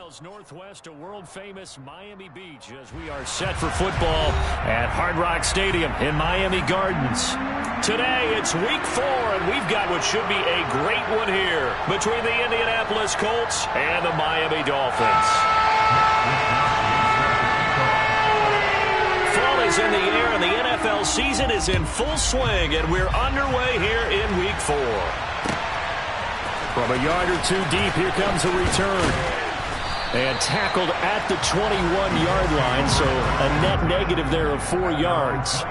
miles northwest of world-famous Miami Beach as we are set for football at Hard Rock Stadium in Miami Gardens. Today, it's week 4, and we've got what should be a great one here between the Indianapolis Colts and the Miami Dolphins. Fall is in the air, and the NFL season is in full swing, and we're underway here in week 4. From a yard or two deep, here comes a return. And tackled at the 21-yard line, so a net negative there of 4 yards.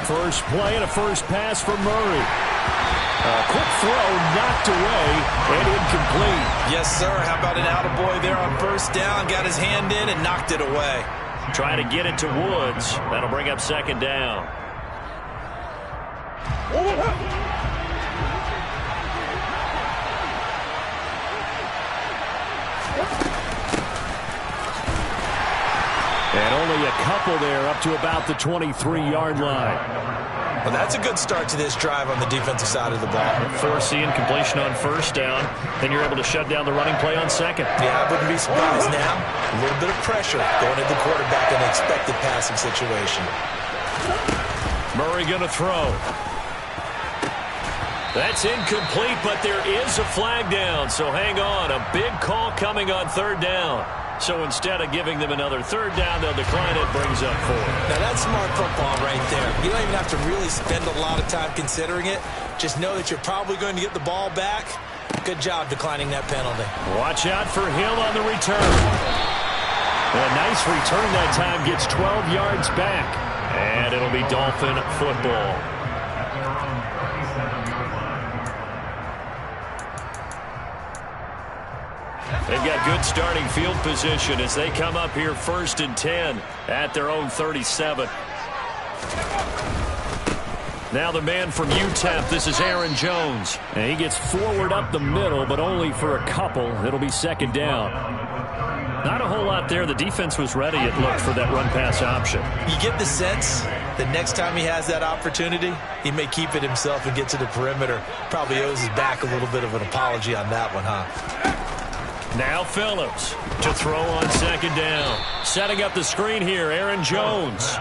First play and a first pass from Murray. A quick throw knocked away and incomplete. Yes, sir. How about an attaboy there on first down? Got his hand in and knocked it away. Trying to get it to Woods. That'll bring up second down. And only a couple there up to about the 23-yard line. Well, that's a good start to this drive on the defensive side of the ball. Forcing completion on first down. Then you're able to shut down the running play on second. Yeah, I wouldn't be surprised now. A little bit of pressure going at the quarterback in an expected passing situation. Murray going to throw. That's incomplete, but there is a flag down. So hang on. A big call coming on third down. So instead of giving them another third down, they'll decline it, brings up 4. Now that's smart football right there. You don't even have to really spend a lot of time considering it. Just know that you're probably going to get the ball back. Good job declining that penalty. Watch out for Hill on the return. A nice return that time, gets 12 yards back. And it'll be Dolphin football. They've got good starting field position as they come up here 1st and 10 at their own 37. Now the man from UTEP, this is Aaron Jones. And he gets forward up the middle, but only for a couple. It'll be second down. Not a whole lot there. The defense was ready, it looked, for that run-pass option. You get the sense that next time he has that opportunity, he may keep it himself and get to the perimeter. Probably owes his back a little bit of an apology on that one, huh? Now Phillips to throw on second down. Setting up the screen here, Aaron Jones.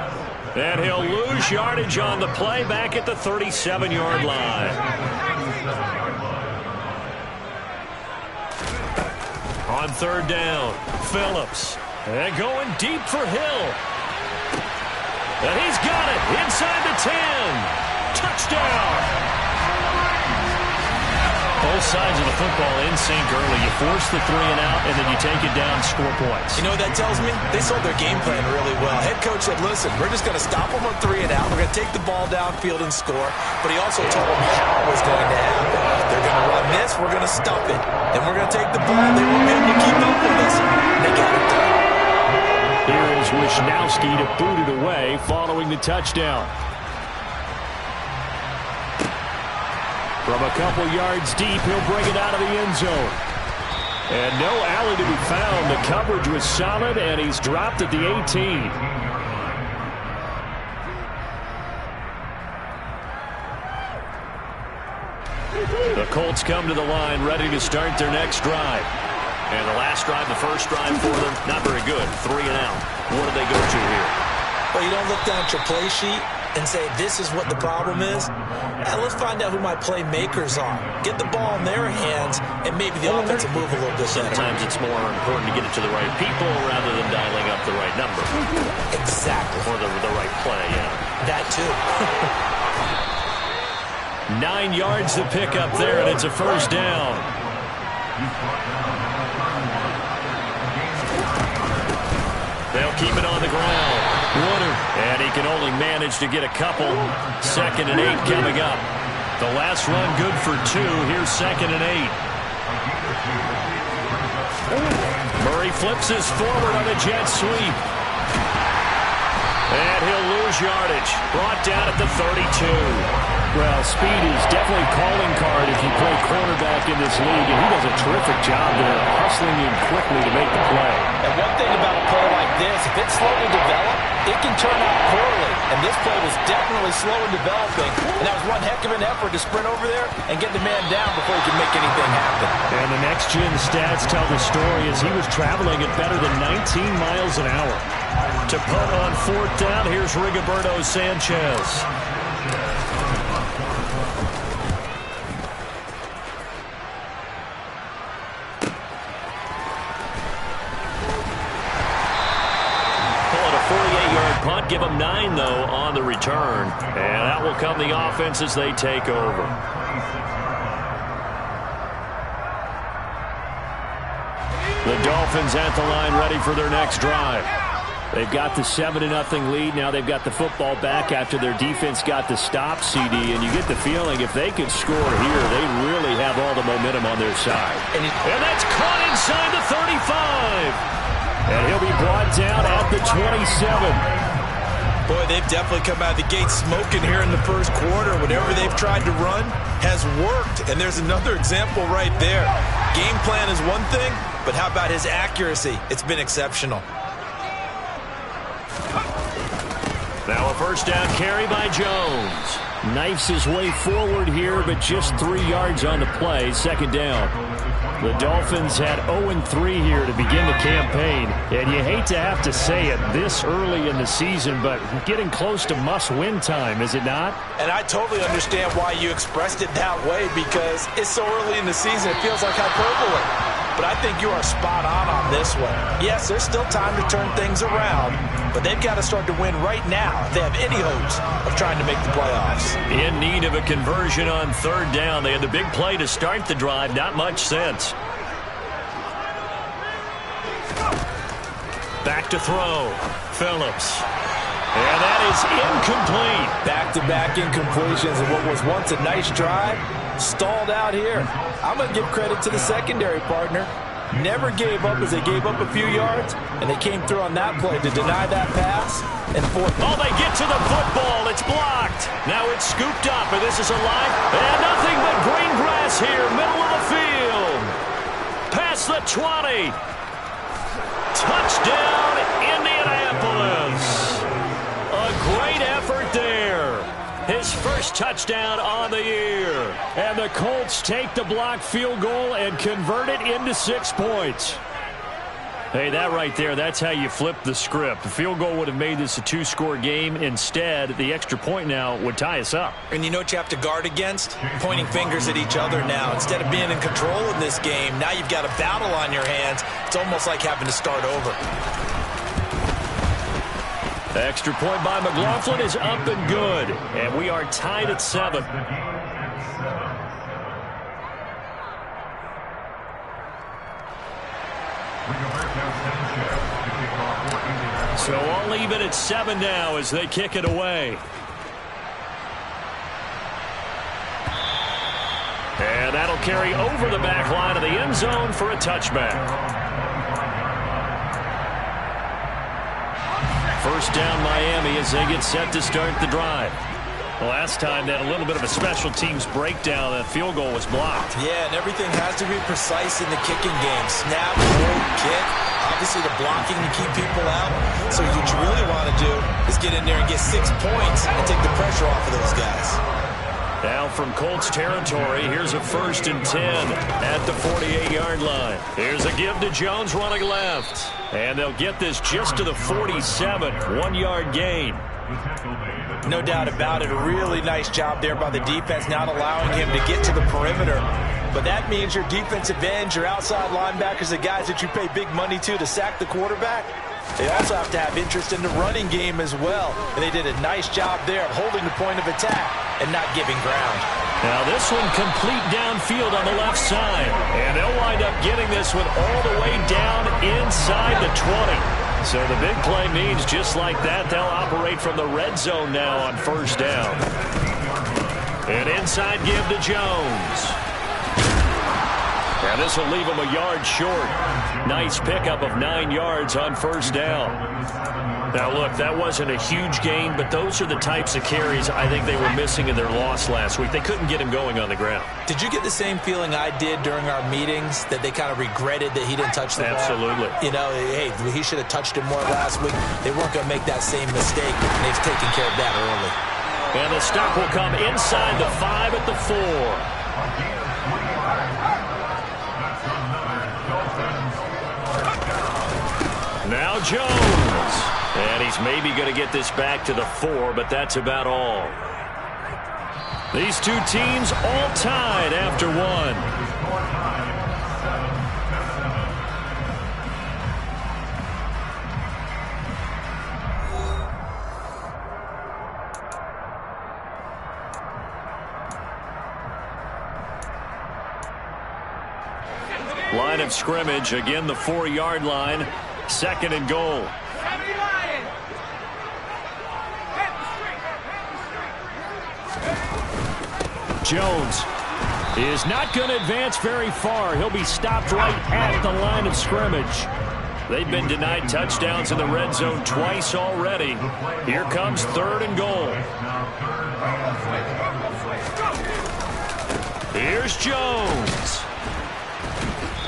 And he'll lose yardage on the play back at the 37-yard line. On third down, Phillips. And going deep for Hill. And he's got it inside the 10. Touchdown. Both sides of the football in sync early. You force the 3 and out, and then you take it down, score points. You know what that tells me? They sold their game plan really well. Head coach said, listen, we're just going to stop them on 3 and out. We're going to take the ball downfield and score. But he also told them how it was going to happen. They're going to run this. We're going to stop it. Then we're going to take the ball. They won't be able to keep up with us. They got it done. Here is Wisnowski to boot it away following the touchdown. From a couple yards deep, he'll bring it out of the end zone. And no alley to be found. The coverage was solid, and he's dropped at the 18. The Colts come to the line, ready to start their next drive. And the last drive, the first drive for them, not very good. 3 and out. What do they go to here? Well, you don't look down at your play sheet and say, this is what the problem is. Now, let's find out who my playmakers are. Get the ball in their hands, and maybe the offense will move a little bit better. Sometimes it's more important to get it to the right people rather than dialing up the right number. Exactly. Or the right play, yeah. That too. 9 yards to pick up there, and it's a first down. They'll keep it on the ground. Woodard, and he can only manage to get a couple. 2nd and 8 coming up. The last run good for 2. Here's 2nd and 8. Murray flips his forward on a jet sweep. And he'll lose yardage. Brought down at the 32. Well, speed is definitely a calling card if you play quarterback in this league, and he does a terrific job there, hustling in quickly to make the play. And one thing about a play like this, if it's slow to develop, it can turn out poorly. And this play was definitely slow in developing, and that was one heck of an effort to sprint over there and get the man down before he could make anything happen. And the next-gen stats tell the story as he was traveling at better than 19 miles an hour. To punt on 4th down, here's Rigoberto Sanchez. Punt, give them 9, though, on the return. And out will come the offense as they take over. The Dolphins at the line ready for their next drive. They've got the 7-0 lead. Now they've got the football back after their defense got the stop, CD. And you get the feeling if they could score here, they really have all the momentum on their side. And that's caught inside the 35. And he'll be brought down at the 27. Boy, they've definitely come out of the gate smoking here in the first quarter. Whatever they've tried to run has worked. And there's another example right there. Game plan is one thing, but how about his accuracy? It's been exceptional. Now a first down carry by Jones. Knifes his way forward here, but just 3 yards on the play. Second down. The Dolphins had 0-3 here to begin the campaign, and you hate to have to say it this early in the season, but getting close to must-win time, is it not? And I totally understand why you expressed it that way, because it's so early in the season, it feels like hyperbole. But I think you are spot on this one. Yes, there's still time to turn things around, but they've got to start to win right now if they have any hopes of trying to make the playoffs. In need of a conversion on 3rd down. They had the big play to start the drive. Not much sense. Back to throw. Phillips. And that is incomplete. Back-to-back incompletions of what was once a nice drive. Stalled out here. I'm going to give credit to the secondary partner. Never gave up as they gave up a few yards, and they came through on that play to deny that pass. And oh, they get to the football. It's blocked. Now it's scooped up, and this is a line. And nothing but green grass here, middle of the field. Past the 20. Touchdown, Indianapolis. A great effort there. His first touchdown on the year. And the Colts take the blocked field goal and convert it into 6 points. Hey, that right there, that's how you flip the script. The field goal would have made this a 2-score game. Instead, the extra point now would tie us up. And you know what you have to guard against? Pointing fingers at each other now. Instead of being in control in this game, now you've got a battle on your hands. It's almost like having to start over. The extra point by McLaughlin is up and good. And we are tied at 7. So all even at 7 now as they kick it away. And that'll carry over the back line of the end zone for a touchback. First down Miami as they get set to start the drive. Last time they had a little bit of a special teams breakdown. That field goal was blocked. Yeah, and everything has to be precise in the kicking game. Snap, hold, kick. Obviously the blocking to keep people out. So what you really want to do is get in there and get 6 points and take the pressure off of those guys. Now from Colts territory, here's a 1st and 10 at the 48-yard line. Here's a give to Jones running left. And they'll get this just to the 47, 1-yard gain. No doubt about it. A really nice job there by the defense, not allowing him to get to the perimeter. But that means your defensive ends, your outside linebackers, the guys that you pay big money to sack the quarterback, they also have to have interest in the running game as well. And they did a nice job there of holding the point of attack and not giving ground. Now this one complete downfield on the left side. And they'll wind up getting this one all the way down inside the 20. So the big play means just like that, they'll operate from the red zone now on 1st down. And inside give to Jones. And this will leave him a yard short. Nice pickup of 9 yards on 1st down. Now, look, that wasn't a huge gain, but those are the types of carries I think they were missing in their loss last week. They couldn't get him going on the ground. Did you get the same feeling I did during our meetings, that they kind of regretted that he didn't touch the ball? Absolutely. You know, hey, he should have touched it more last week. They weren't going to make that same mistake, and they've taken care of that early. And the stop will come inside the 5 at the 4. Now Jones. And he's maybe going to get this back to the 4, but that's about all. These two teams all tied after one. Line of scrimmage, again the 4-yard line. 2nd and goal. Jones is not going to advance very far. He'll be stopped right at the line of scrimmage. They've been denied touchdowns in the red zone twice already. Here comes 3rd and goal. Here's Jones.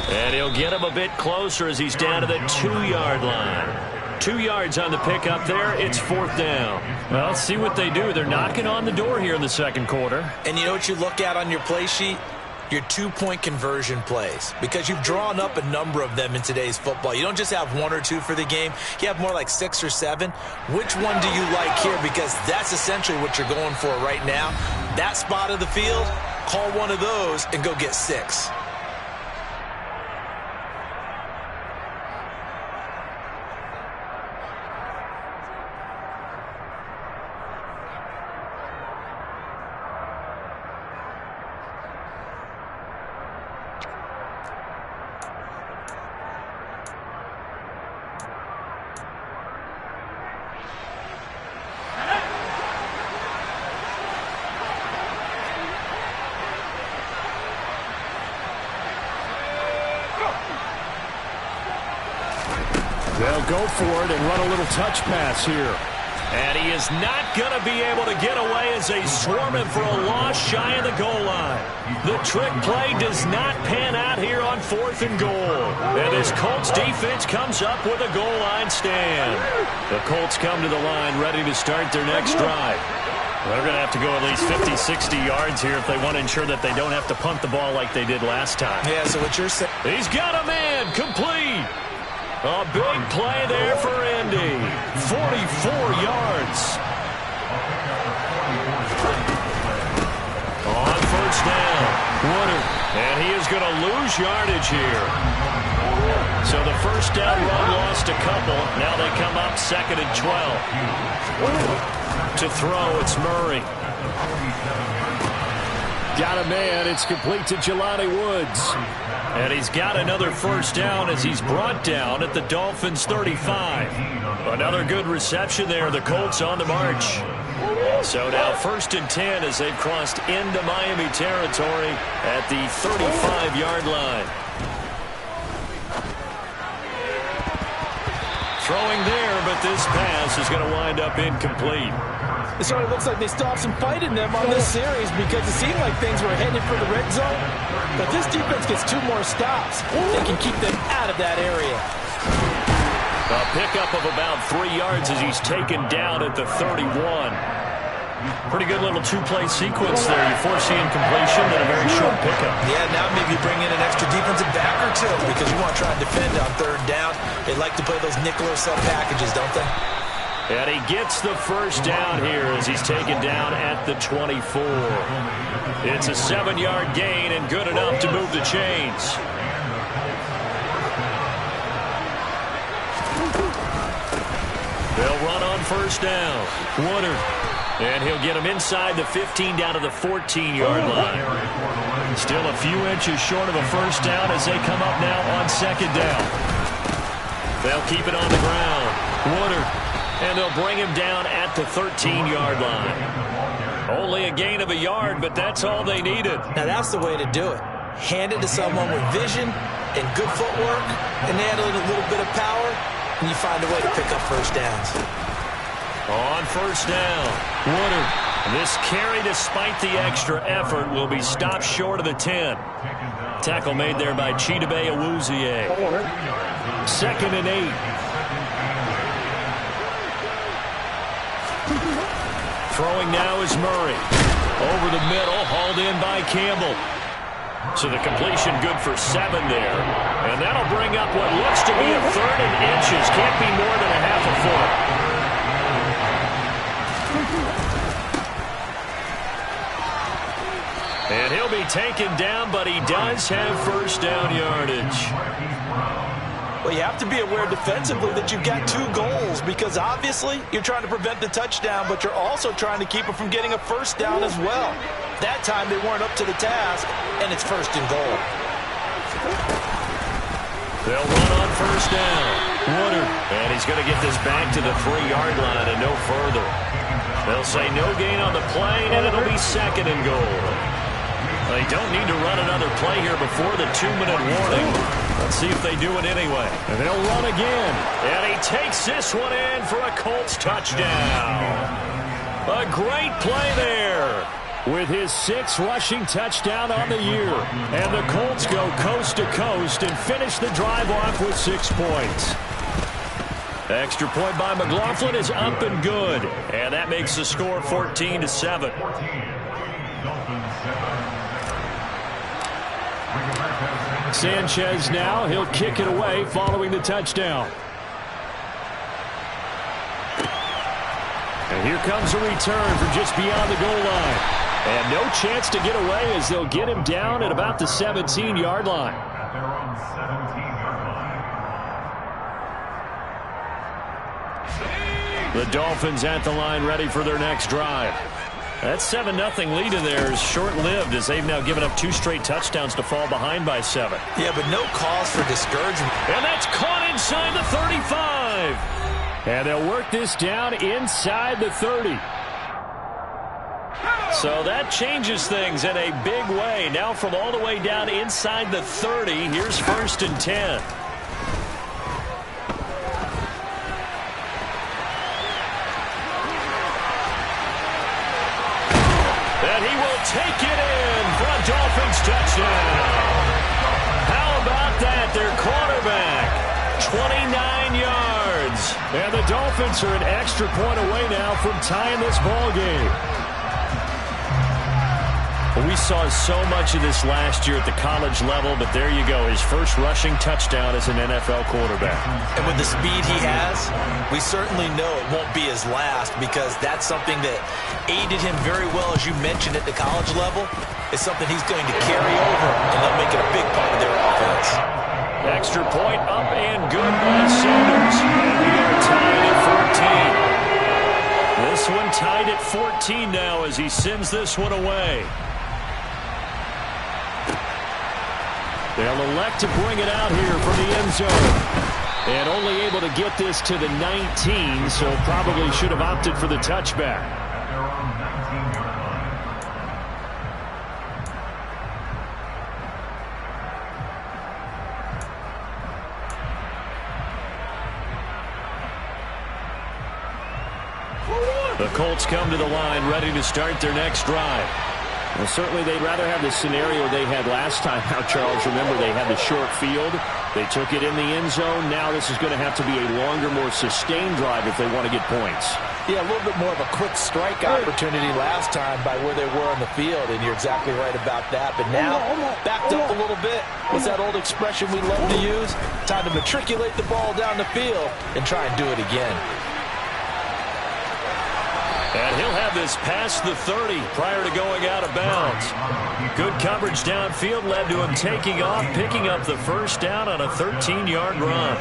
And he'll get him a bit closer as he's down to the 2-yard line. 2 yards on the pickup there. It's 4th down. Well, let's see what they do. They're knocking on the door here in the 2nd quarter. And you know what you look at on your play sheet? Your 2-point conversion plays. Because you've drawn up a number of them in today's football. You don't just have 1 or 2 for the game. You have more like 6 or 7. Which one do you like here? Because that's essentially what you're going for right now. That spot of the field, call one of those and go get 6. They'll go for it and run a little touch pass here. And he is not going to be able to get away as they swarm him for a loss shy of the goal line. The trick play does not pan out here on 4th and goal. And this Colts defense comes up with a goal line stand. The Colts come to the line ready to start their next drive. They're going to have to go at least 50, 60 yards here if they want to ensure that they don't have to punt the ball like they did last time. Yeah, so what you're saying... He's got a man complete. A big play there for Indy. 44 yards. On 1st down, Woodard. And he is going to lose yardage here. So the 1st down run lost a couple. Now they come up 2nd and 12. To throw, it's Murray. Got a man. It's complete to Jelani Woods. And he's got another 1st down as he's brought down at the Dolphins' 35. Another good reception there. The Colts on the march. So now 1st and 10 as they've crossed into Miami territory at the 35-yard line. Throwing there, but this pass is going to wind up incomplete. It sort of looks like they still have some fight in them on this series because it seemed like things were headed for the red zone. But this defense gets 2 more stops. They can keep them out of that area. A pickup of about 3 yards as he's taken down at the 31. Pretty good little 2-play sequence there. You foresee incompletion and a very short pickup. Yeah, now maybe bring in an extra defensive back or 2 because you want to try and defend on 3rd down. They like to play those nickel or sub packages, don't they? And he gets the 1st down here as he's taken down at the 24. It's a 7-yard gain and good enough to move the chains. They'll run on 1st down. Woodard. And he'll get him inside the 15 down to the 14-yard line. Still a few inches short of a 1st down as they come up now on 2nd down. They'll keep it on the ground. Woodard. And they'll bring him down at the 13-yard line. Only a gain of a yard, but that's all they needed. Now that's the way to do it. Hand it to someone with vision and good footwork, and add a little bit of power. and you find a way to pick up first downs. On first down, Woodard. This carry, despite the extra effort, will be stopped short of the 10. Tackle made there by Chidobe Awuzie. 2nd and 8. Throwing now is Murray. Over the middle, hauled in by Campbell. So the completion good for 7 there. And that'll bring up what looks to be a 3rd and inches. Can't be more than a half a foot. And he'll be taken down, but he does have first down yardage. Well, you have to be aware defensively that you've got 2 goals because obviously you're trying to prevent the touchdown, but you're also trying to keep it from getting a first down as well. That time they weren't up to the task, and it's 1st and goal. They'll run on first down. Woodard. And he's going to get this back to the 3-yard line and no further. They'll say no gain on the play, and it'll be 2nd and goal. They don't need to run another play here before the 2-minute warning. Let's see if they do it anyway. And they'll run again. And he takes this one in for a Colts touchdown. A great play there with his 6th rushing touchdown on the year. And the Colts go coast to coast and finish the drive off with 6 points. Extra point by McLaughlin is up and good. And that makes the score 14-7. Sanchez now, he'll kick it away following the touchdown. And here comes a return from just beyond the goal line. And no chance to get away as they'll get him down at about the 17-yard line. The Dolphins at the line ready for their next drive. That 7-0 lead in there is short-lived as they've now given up 2 straight touchdowns to fall behind by 7. Yeah, but no cause for discouragement. And that's caught inside the 35. And they'll work this down inside the 30. So that changes things in a big way. Now from all the way down inside the 30, here's 1st and 10. Take it in for a Dolphins touchdown. How about that? Their quarterback, 29 yards. And the Dolphins are an extra point away now from tying this ball game. We saw so much of this last year at the college level, but there you go. His first rushing touchdown as an NFL quarterback. And with the speed he has, we certainly know it won't be his last because that's something that aided him very well, as you mentioned, at the college level. It's something he's going to carry over, and they'll make it a big part of their offense. Extra point up and good by Sanders. And we are tied at 14. This one tied at 14 now as he sends this one away. They'll elect to bring it out here from the end zone. And only able to get this to the 19, so probably should have opted for the touchback. The Colts come to the line ready to start their next drive. Well, certainly they'd rather have the scenario they had last time out, Charles. Remember, they had the short field. They took it in the end zone. Now this is going to have to be a longer, more sustained drive if they want to get points. Yeah, a little bit more of a quick strike opportunity last time by where they were on the field, and you're exactly right about that. But now, backed up a little bit. What's that old expression we love to use? Time to matriculate the ball down the field and try and do it again. And he'll have this past the 30 prior to going out of bounds. Good coverage downfield led to him taking off, picking up the first down on a 13-yard run.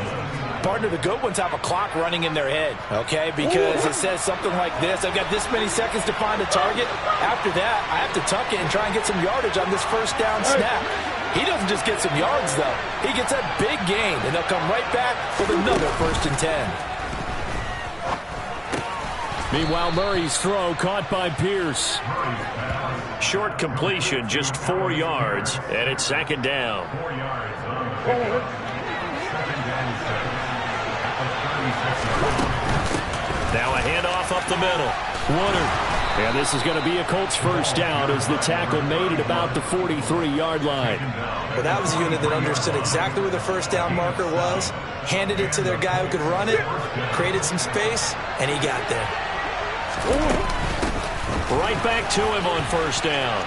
Partner, the good ones have a clock running in their head, okay? Because it says something like this. I've got this many seconds to find a target. After that, I have to tuck it and try and get some yardage on this first down snap. He doesn't just get some yards, though. He gets a big gain, and they'll come right back with another 1st and 10. Meanwhile, Murray's throw caught by Pierce. Short completion, just 4 yards, and it's 2nd down. Now a handoff up the middle. Woodard. And this is going to be a Colts first down as the tackle made it about the 43-yard line. Well, that was a unit that understood exactly where the first down marker was, handed it to their guy who could run it, created some space, and he got there. Right back to him on first down.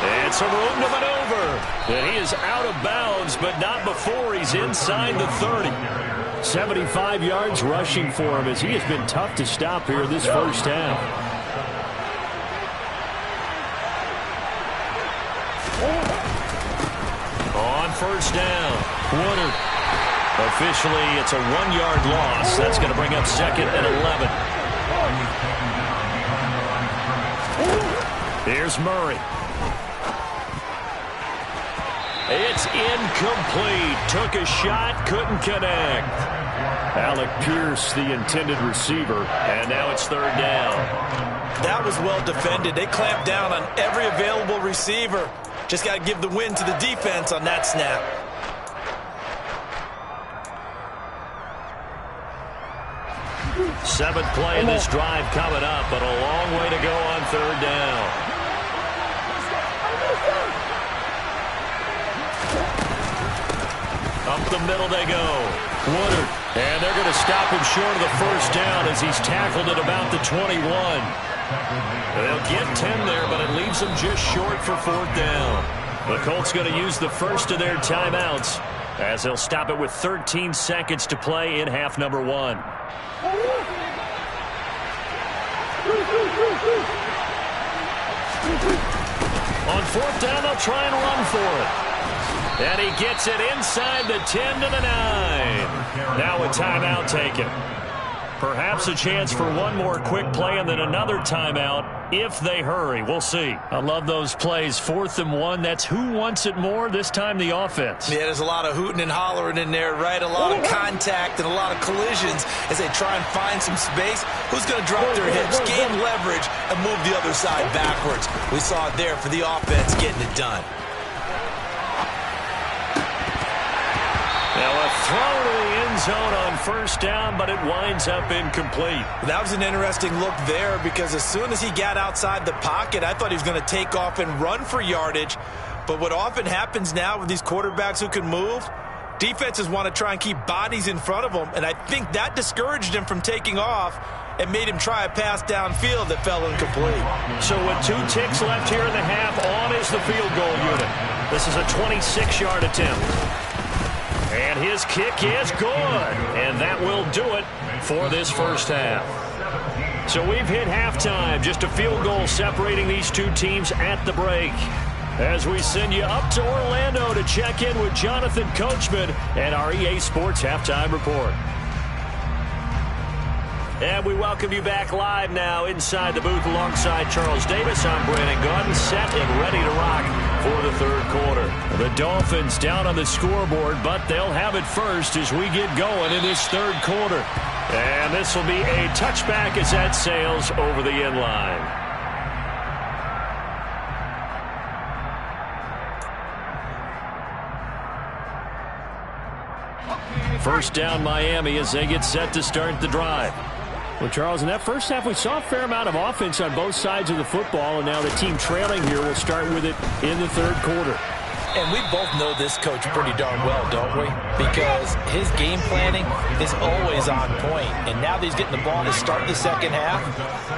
And some room to maneuver. And he is out of bounds, but not before he's inside the 30. 75 yards rushing for him as he has been tough to stop here this first half. On first down, Woodard. Officially, it's a 1-yard loss. That's going to bring up second and 11. Here's Murray. It's incomplete. Took a shot, couldn't connect. Alec Pierce, the intended receiver, and now it's third down. That was well defended. They clamped down on every available receiver. Just got to give the win to the defense on that snap. Seventh play of this drive coming up, but a long way to go on third down. Up the middle they go. Woodard. And they're going to stop him short of the first down as he's tackled at about the 21. They'll get 10 there, but it leaves them just short for fourth down. The Colts going to use the first of their timeouts as they'll stop it with 13 seconds to play in half number 1. On fourth down, they'll try and run for it. And he gets it inside the 10 to the 9. Now a timeout taken. Perhaps a chance for one more quick play and then another timeout if they hurry. We'll see. I love those plays. 4th and 1. That's who wants it more, this time the offense. Yeah, there's a lot of hooting and hollering in there, right? A lot of contact and a lot of collisions as they try and find some space. Who's going to drop their hips, gain leverage, and move the other side backwards? We saw it there for the offense getting it done. Now a throw to the end zone on first down, but it winds up incomplete. That was an interesting look there because as soon as he got outside the pocket, I thought he was going to take off and run for yardage. But what often happens now with these quarterbacks who can move, defenses want to try and keep bodies in front of them, and I think that discouraged him from taking off and made him try a pass downfield that fell incomplete. So with 2 ticks left here in the half, on is the field goal unit. This is a 26-yard attempt. And his kick is good. And that will do it for this first half. So we've hit halftime. Just a field goal separating these two teams at the break. As we send you up to Orlando to check in with Jonathan Coachman and our EA Sports Halftime Report. And we welcome you back live now inside the booth alongside Charles Davis. I'm Brandon Gaudin, set and ready to rock for the third quarter. The Dolphins down on the scoreboard, but they'll have it first as we get going in this third quarter. And this will be a touchback as that sails over the end line. First down Miami as they get set to start the drive. Well, Charles, in that first half, we saw a fair amount of offense on both sides of the football, and now the team trailing here will start with it in the third quarter. And we both know this coach pretty darn well, don't we? Because his game planning is always on point. And now that he's getting the ball to start the second half,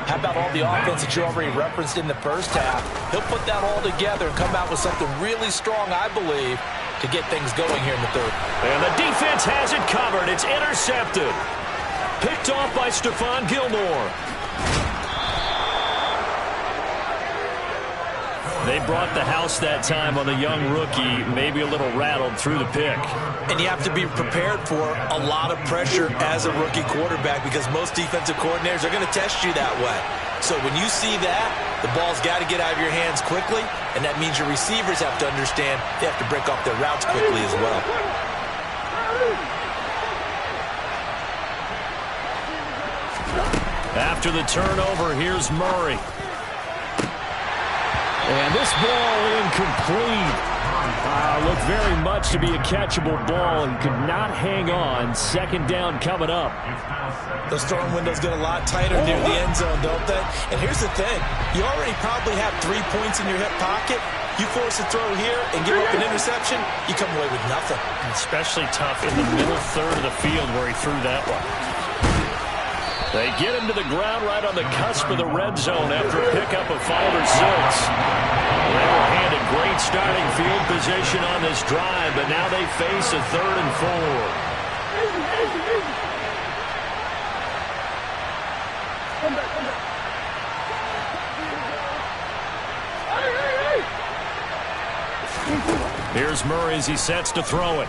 how about all the offense that you already referenced in the first half? He'll put that all together and come out with something really strong, I believe, to get things going here in the third. And the defense has it covered. It's intercepted. Picked off by Stephon Gilmore. They brought the house that time on the young rookie, maybe a little rattled through the pick. And you have to be prepared for a lot of pressure as a rookie quarterback because most defensive coordinators are going to test you that way. So when you see that, the ball's got to get out of your hands quickly, and that means your receivers have to understand they have to break off their routes quickly as well. After the turnover, here's Murray. And this ball incomplete. Looked very much to be a catchable ball and could not hang on. Second down coming up. Those throwing windows get a lot tighter near the end zone, don't they? And here's the thing. You already probably have 3 points in your hip pocket. You force a throw here and give up an interception, you come away with nothing. Especially tough in the middle third of the field where he threw that one. They get him to the ground right on the cusp of the red zone after a pickup of 5 or 6. They were handed great starting field position on this drive, but now they face a 3rd and 4. Here's Murray as he sets to throw it.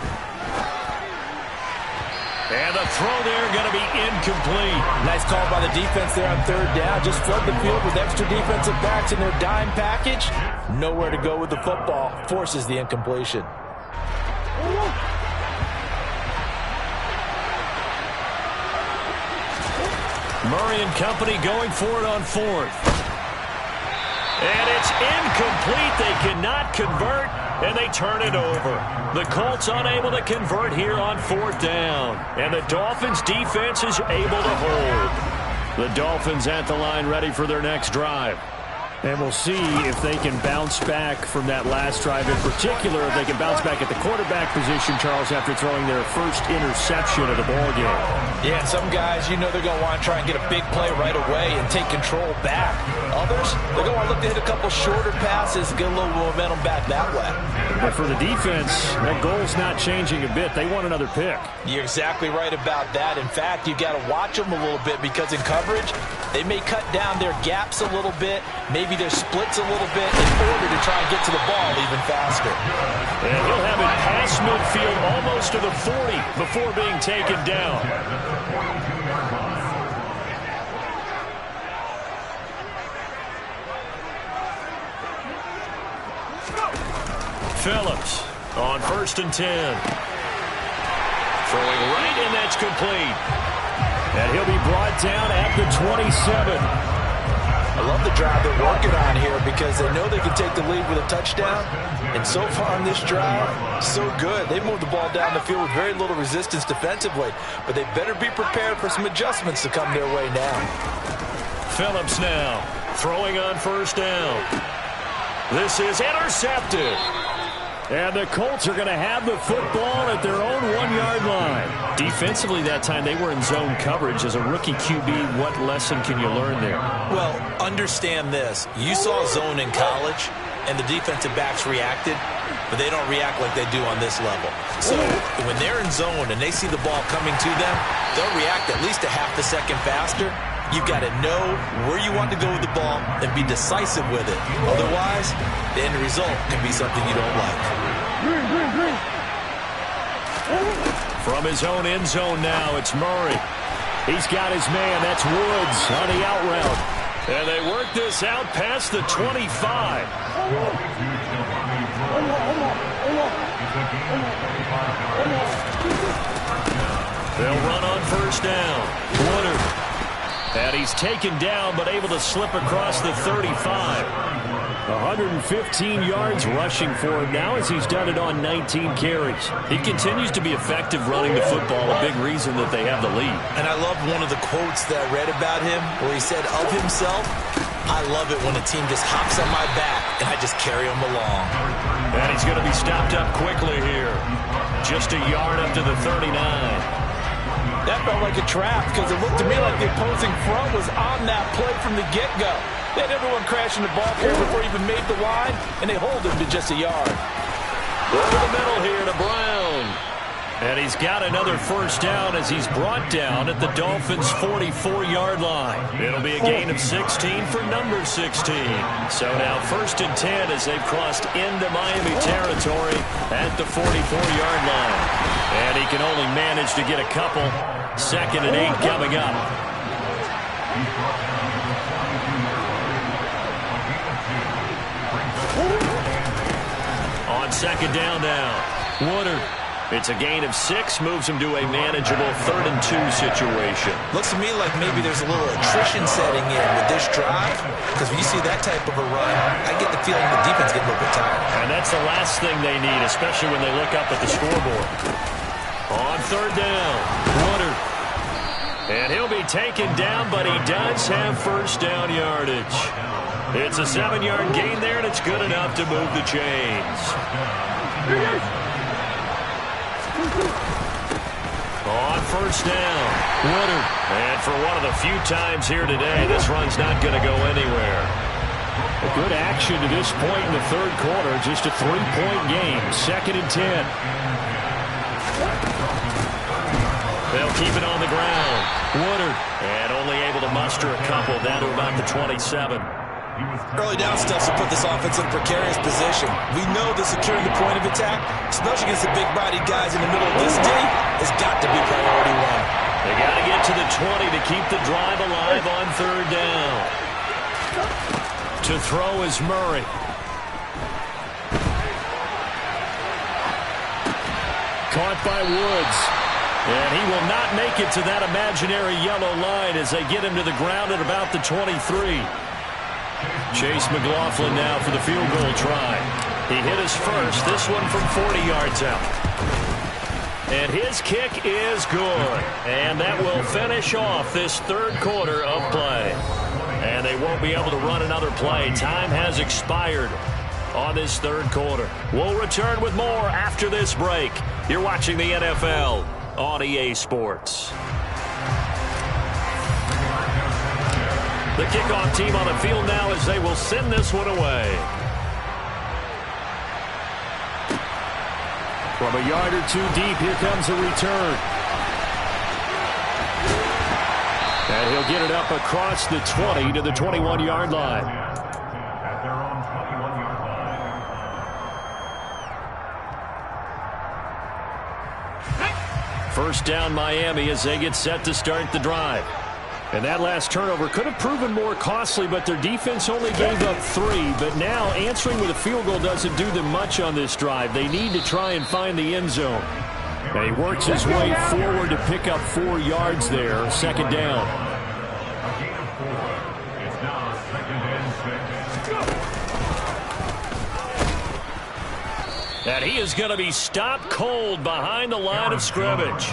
And the throw there going to be incomplete. Nice call by the defense there on 3rd down. Just flood the field with extra defensive backs in their dime package. Nowhere to go with the football. Forces the incompletion. Murray and company going for it on 4th. And it's incomplete. They cannot convert, and they turn it over. The Colts unable to convert here on 4th down. And the Dolphins defense is able to hold. The Dolphins at the line ready for their next drive. And we'll see if they can bounce back from that last drive. In particular, if they can bounce back at the quarterback position, Charles, after throwing their first interception of the ballgame. Yeah, some guys, you know they're going to want to try and get a big play right away and take control back. Others, they're going to want to look to hit a couple shorter passes and get a little momentum back that way. But for the defense, that goal's not changing a bit. They want another pick. You're exactly right about that. In fact, you've got to watch them a little bit because in coverage, they may cut down their gaps a little bit, maybe their splits a little bit in order to try and get to the ball even faster. And he'll have it past midfield almost to the 40 before being taken down. Phillips on 1st and 10. Throwing right, and that's complete. And he'll be brought down at the 27. I love the drive they're working on here because they know they can take the lead with a touchdown. And so far on this drive, so good. They've moved the ball down the field with very little resistance defensively. But they better be prepared for some adjustments to come their way now. Phillips now throwing on 1st down. This is intercepted. And the Colts are going to have the football at their own 1-yard line. Defensively that time, they were in zone coverage. As a rookie QB, what lesson can you learn there? Well, understand this. You saw zone in college, and the defensive backs reacted, but they don't react like they do on this level. So when they're in zone and they see the ball coming to them, they'll react at least a half a second faster. You've got to know where you want to go with the ball and be decisive with it. Otherwise, the end result can be something you don't like. From his own end zone now, it's Murray. He's got his man. That's Woods on the out route. And they work this out past the 25. They'll run on 1st down. Woodard. And he's taken down, but able to slip across the 35. 115 yards rushing for him now as he's done it on 19 carries. He continues to be effective running the football, a big reason that they have the lead. And I love one of the quotes that I read about him where he said of himself, I love it when a team just hops on my back and I just carry them along. And he's going to be stopped up quickly here. Just a yard up to the 39. That felt like a trap because it looked to me like the opposing front was on that play from the get-go. They had everyone crashing the ball carrier before he even made the line, and they hold him to just a yard. Over the middle here to Brown. And he's got another 1st down as he's brought down at the Dolphins' 44-yard line. It'll be a gain of 16 for number 16. So now 1st and 10 as they've crossed into Miami territory at the 44-yard line. And he can only manage to get a couple. 2nd and 8 coming up. On 2nd down now, Woodard. It's a gain of 6, moves him to a manageable 3rd and 2 situation. Looks to me like maybe there's a little attrition setting in with this drive, because when you see that type of a run, I get the feeling the defense getting a little bit tired. And And that's the last thing they need, especially when they look up at the scoreboard. On third down, Woodard. And he'll be taken down, but he does have first down yardage. It's a 7-yard gain there, and it's good enough to move the chains. On first down, Woodard. And for one of the few times here today, this run's not going to go anywhere. A good action to this point in the third quarter. Just a 3-point game. 2nd and 10. They'll keep it on the ground. Woodard. And only able to muster a couple down to about the 27. Early down stuff to put this offense in a precarious position. We know that securing the point of attack, especially against the big-bodied guys in the middle of this D, has got to be priority one. They got to get to the 20 to keep the drive alive on third down. To throw is Murray. Caught by Woods. And he will not make it to that imaginary yellow line as they get him to the ground at about the 23. Chase McLaughlin now for the field goal try. He hit his first, this one from 40 yards out. And his kick is good. And that will finish off this third quarter of play. And they won't be able to run another play. Time has expired on this third quarter. We'll return with more after this break. You're watching the NFL on EA Sports. The kickoff team on the field now as they will send this one away. From a yard or two deep, here comes a return. And he'll get it up across the 20 to the 21-yard line. At their own 21-yard line. First down Miami as they get set to start the drive. And that last turnover could have proven more costly, but their defense only gave up 3. But now answering with a field goal doesn't do them much on this drive. They need to try and find the end zone. And he works his way forward to pick up 4 yards there. 2nd down. A gain of 4. It's now 2nd and 6. And he is going to be stopped cold behind the line of scrimmage.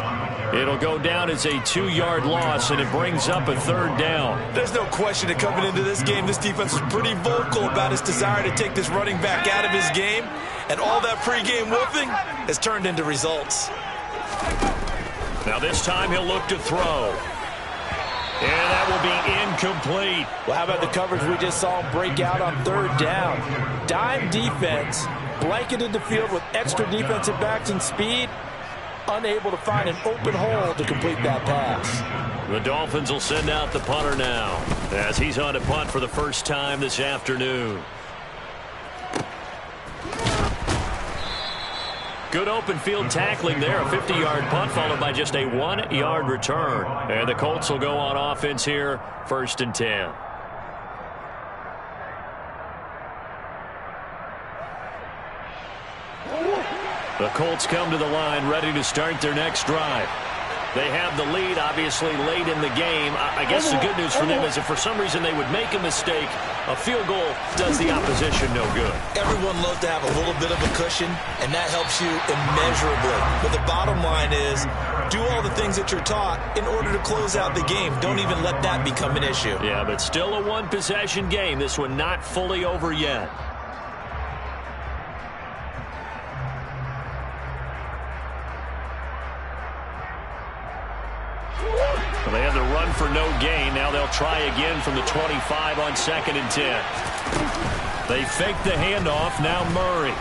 It'll go down as a 2-yard loss, and it brings up a 3rd down. There's no question that coming into this game, this defense was pretty vocal about its desire to take this running back out of his game. And all that pregame wolfing has turned into results. Now this time he'll look to throw. And that will be incomplete. Well, how about the coverage we just saw him break out on 3rd down? Dime defense, blanketed the field with extra defensive backs and speed, unable to find an open hole to complete that pass. The Dolphins will send out the punter now as he's on to punt for the first time this afternoon. Good open field tackling there. A 50-yard punt followed by just a 1-yard return. And the Colts will go on offense here, 1st and 10. The Colts come to the line ready to start their next drive. They have the lead, obviously, late in the game. I guess the good news for them is if for some reason they would make a mistake, a field goal does the opposition no good. Everyone loves to have a little bit of a cushion, and that helps you immeasurably. But the bottom line is, do all the things that you're taught in order to close out the game. Don't even let that become an issue. Yeah, but still a one-possession game. This one not fully over yet. They had the run for no gain. Now they'll try again from the 25 on 2nd and 10. They fake the handoff. Now Murray.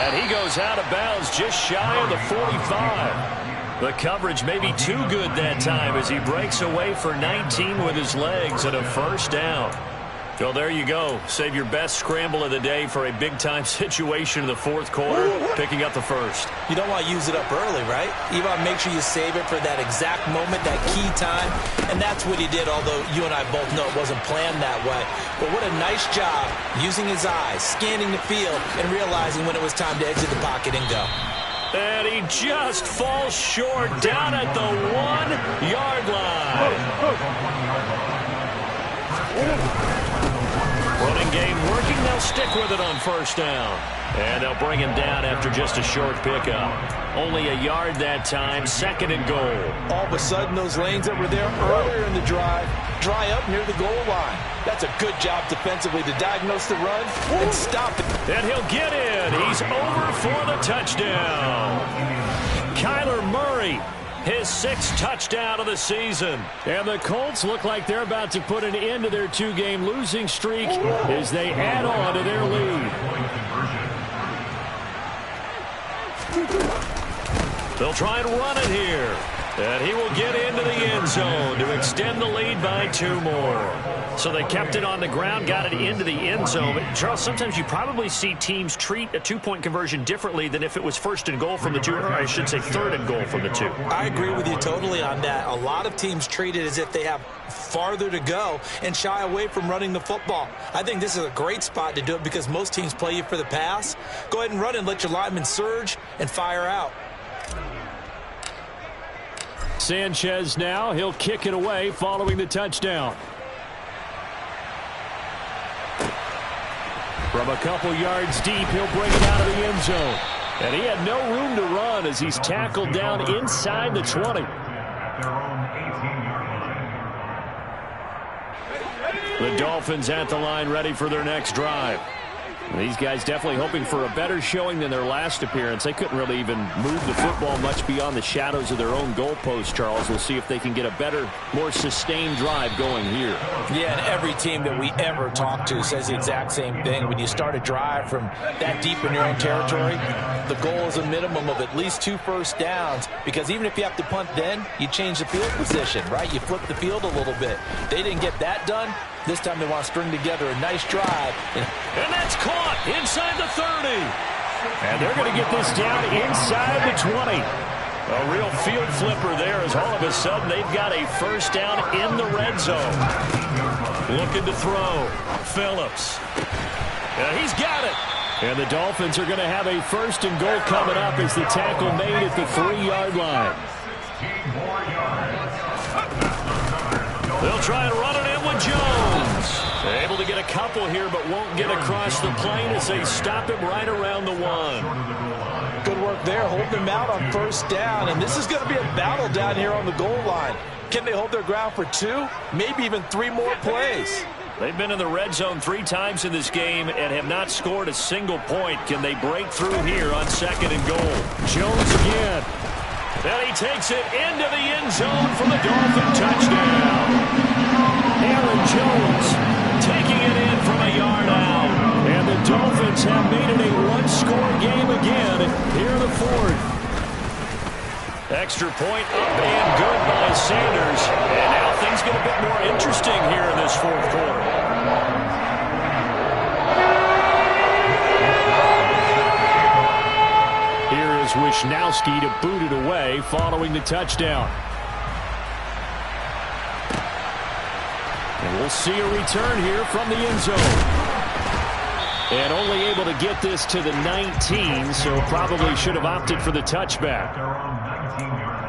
And he goes out of bounds just shy of the 45. The coverage may be too good that time as he breaks away for 19 with his legs and a 1st down. Well, there you go. Save your best scramble of the day for a big-time situation in the 4th quarter, picking up the 1st. You don't want to use it up early, right? You want to make sure you save it for that exact moment, that key time. And that's what he did, although you and I both know it wasn't planned that way. But what a nice job using his eyes, scanning the field, and realizing when it was time to exit the pocket and go. And he just falls short down at the 1-yard line. Running game working. They'll stick with it on first down. And they'll bring him down after just a short pickup. Only a yard that time, 2nd and goal. All of a sudden, those lanes that were there earlier in the drive dry up near the goal line. That's a good job defensively to diagnose the run and stop it. And he'll get in. He's over for the touchdown. Kyler Murray, his 6th touchdown of the season. And the Colts look like they're about to put an end to their 2-game losing streak as they add on to their lead. They'll try and run it here. And he will get into the end zone to extend the lead by 2 more. So they kept it on the ground, got it into the end zone. But Charles, sometimes you probably see teams treat a 2-point conversion differently than if it was 1st and goal from the 2, or I should say 3rd and goal from the 2. I agree with you totally on that. A lot of teams treat it as if they have farther to go and shy away from running the football. I think this is a great spot to do it because most teams play you for the pass. Go ahead and run and let your linemen surge and fire out. Sanchez now, he'll kick it away following the touchdown. From a couple yards deep, he'll bring it out of the end zone. And he had no room to run as he's tackled down inside the 20. At their own 18-yard line. The Dolphins at the line ready for their next drive. These guys definitely hoping for a better showing than their last appearance. They couldn't really even move the football much beyond the shadows of their own goalpost, Charles. We'll see if they can get a better, more sustained drive going here. Yeah, and every team that we ever talk to says the exact same thing. When you start a drive from that deep in your own territory, the goal is a minimum of at least 2 first downs, because even if you have to punt then, you change the field position, right? You flip the field a little bit. They didn't get that done. This time they want to string together a nice drive. And that's caught inside the 30. And they're going to get this down inside the 20. A real field flipper there as all of a sudden they've got a first down in the red zone. Looking to throw. Phillips. He's got it. And the Dolphins are going to have a 1st and goal coming up as the tackle made at the 3-yard line. They'll try and run it in with Jones. Able to get a couple here, but won't get across the plane as they stop him right around the 1. Good work there, holding them out on first down. And this is going to be a battle down here on the goal line. Can they hold their ground for 2, maybe even 3 more plays? They've been in the red zone 3 times in this game and have not scored a single point. Can they break through here on 2nd and goal? Jones again. And he takes it into the end zone for the Dolphin touchdown. Aaron Jones taking it in from a yard out. And the Dolphins have made it a 1-score game again here in the 4th. Extra point up and good by Sanders. And now things get a bit more interesting here in this 4th quarter. Wishnowsky to boot it away following the touchdown. And we'll see a return here from the end zone. And only able to get this to the 19, so probably should have opted for the touchback. At their own 19-yard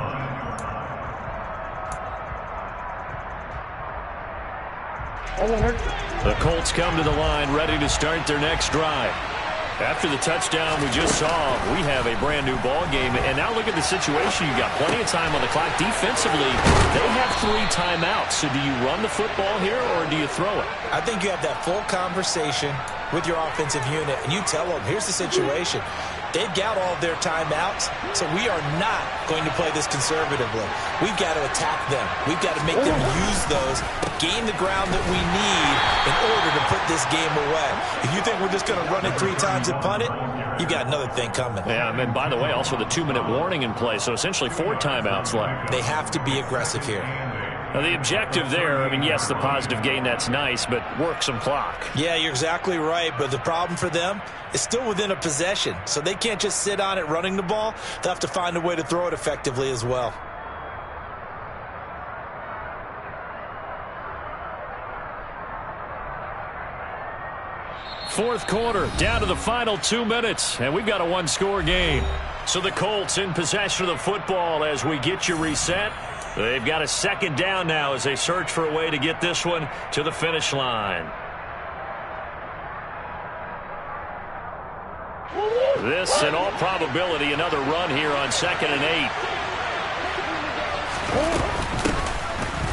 line. The Colts come to the line ready to start their next drive. After the touchdown we just saw, we have a brand new ball game. And now look at the situation. You've got plenty of time on the clock. Defensively, they have 3 timeouts. So do you run the football here or do you throw it? I think you have that full conversation with your offensive unit, and you tell them, here's the situation. They've got all of their timeouts, so we are not going to play this conservatively. We've got to attack them. We've got to make them use those, gain the ground that we need in order to put this game away. If you think we're just going to run it 3 times and punt it, you've got another thing coming. Yeah, and by the way, also the 2-minute warning in play, so essentially 4 timeouts left. They have to be aggressive here. Now, the objective there, I mean, yes, the positive gain, that's nice, but work some clock. Yeah, you're exactly right, but the problem for them is still within a possession, so they can't just sit on it running the ball. They'll have to find a way to throw it effectively as well. Fourth quarter, down to the final 2 minutes, and we've got a 1-score game. So the Colts in possession of the football as we get you reset. They've got a 2nd down now as they search for a way to get this one to the finish line. This, in all probability, another run here on 2nd and 8.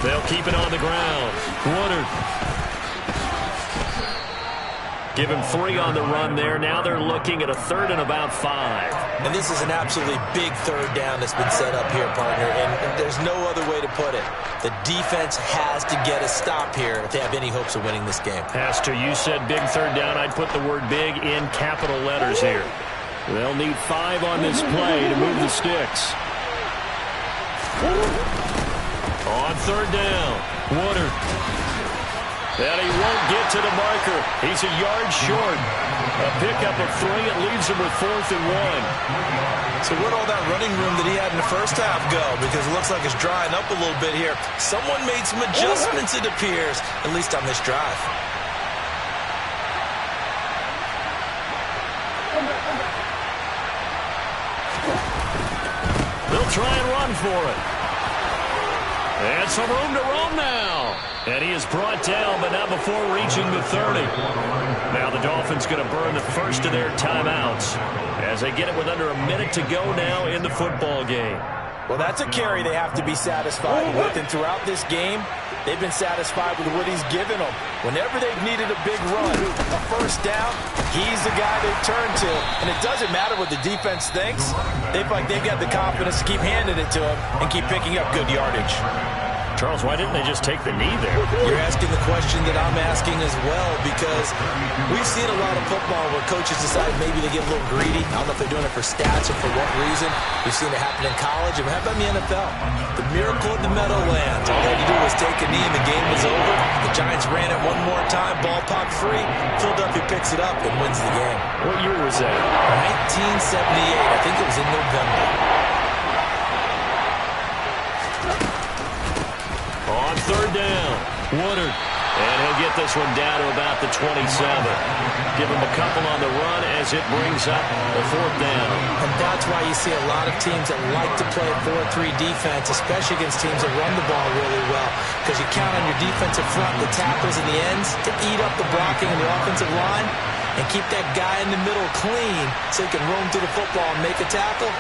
They'll keep it on the ground. Woodard. Give him 3 on the run there. Now they're looking at a 3rd and about 5. And this is an absolutely big 3rd down that's been set up here, partner, and there's no other way to put it. The defense has to get a stop here if they have any hopes of winning this game. Has to. You said big 3rd down. I'd put the word big in capital letters here. They'll need 5 on this play to move the sticks. On 3rd down, Woodard. And he won't get to the marker. He's a yard short. A pickup of 3. It leaves him with 4th and 1. So where'd all that running room that he had in the first half go? Because it looks like it's drying up a little bit here. Someone made some adjustments, it appears, at least on this drive. They'll try and run for it. And some room to roam now. And he is brought down, but not before reaching the 30. Now the Dolphins going to burn the first of their timeouts as they get it with under a minute to go now in the football game. Well, that's a carry they have to be satisfied with. And throughout this game, they've been satisfied with what he's given them. Whenever they've needed a big run, a 1st down, he's the guy they turn to. And it doesn't matter what the defense thinks. They feel like they've got the confidence to keep handing it to him and keep picking up good yardage. Charles, why didn't they just take the knee there? You're asking the question that I'm asking as well, because we've seen a lot of football where coaches decide maybe they get a little greedy. I don't know if they're doing it for stats or for what reason. We've seen it happen in college. And how about in the NFL? The miracle of the Meadowlands. All they had to do was take a knee and the game was over. The Giants ran it one more time. Ball popped free. Philadelphia picks it up and wins the game. What year was that? 1978. I think it was in November. On 3rd down, Woodard. And he'll get this one down to about the 27. Give him a couple on the run as it brings up the 4th down. And that's why you see a lot of teams that like to play a 4-3 defense, especially against teams that run the ball really well. Because you count on your defensive front, the tackles and the ends, to eat up the blocking in the offensive line and keep that guy in the middle clean so he can roam through the football and make a tackle.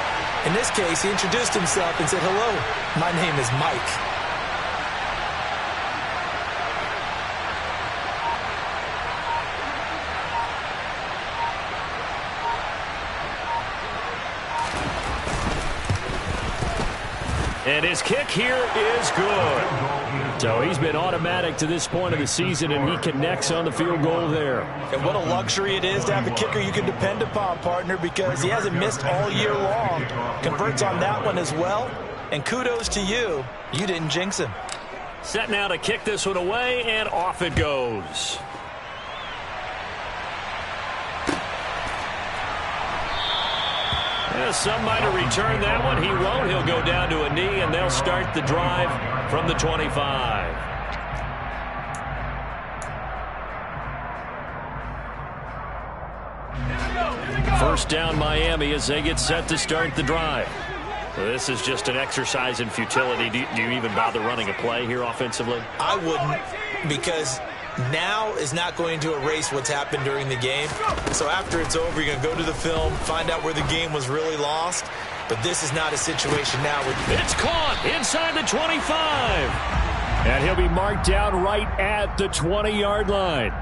In this case, he introduced himself and said, "Hello, my name is Mike." And his kick here is good. So he's been automatic to this point of the season, and he connects on the field goal there. And what a luxury it is to have a kicker you can depend upon, partner, because he hasn't missed all year long. Converts on that one as well. And kudos to you. You didn't jinx him. Set now to kick this one away, and off it goes. Some might have returned that one. He won't. He'll go down to a knee, and they'll start the drive from the 25. First down, Miami, as they get set to start the drive. This is just an exercise in futility. Do you even bother running a play here offensively? I wouldn't, because now is not going to erase what's happened during the game. So after it's over, you're going to go to the film, find out where the game was really lost. But this is not a situation now where it's caught inside the 25. And he'll be marked down right at the 20-yard line.